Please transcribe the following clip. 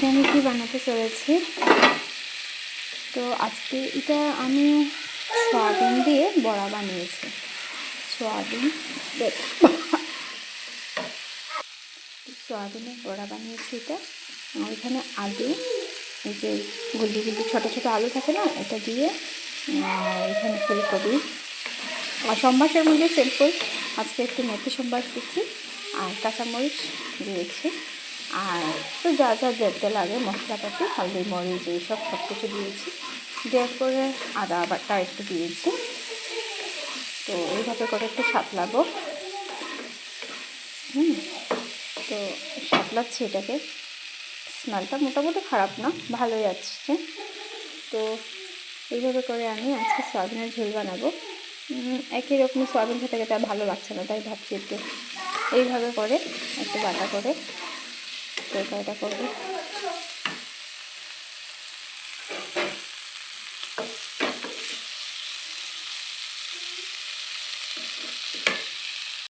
আজকে আমি কি বানাতে চলেছি, তো আজকে এটা আমি সয়াবিন দিয়ে বড়া বানিয়েছি। সয়াবিনের বড়া বানিয়েছি। এটা এখানে আলু, এই যে গুলি গুলি ছোটো ছোটো আলু থাকে না, এটা দিয়ে এখানে ফুলকপি আর সম্বাসের মধ্যে সিম্পল আজকে একটু মেথি সম্বাস দিচ্ছি আর কাঁচামরিচ দিয়েছি। আর তো যা যা যেতে লাগে মশলাপাতি, হলদি মরিচ এইসব সব কিছু দিয়েছি। দেওয়ার পরে আদা বাটা একটু দিয়েছি। তো এইভাবে করে একটু সাতলাবো। তো সাতলাচ্ছি এটাকে। স্মেলটা মোটামুটি খারাপ না, ভালোই আসছে। তো এইভাবে করে আমি আজকে সয়াবিনের ঝোল বানাবো। একই রকম সয়াবিন খেতে খেতে ভালো লাগছে না, তাই ভাবছি একটু এইভাবে করে একটু বাটা করে তরকারিটা করবো।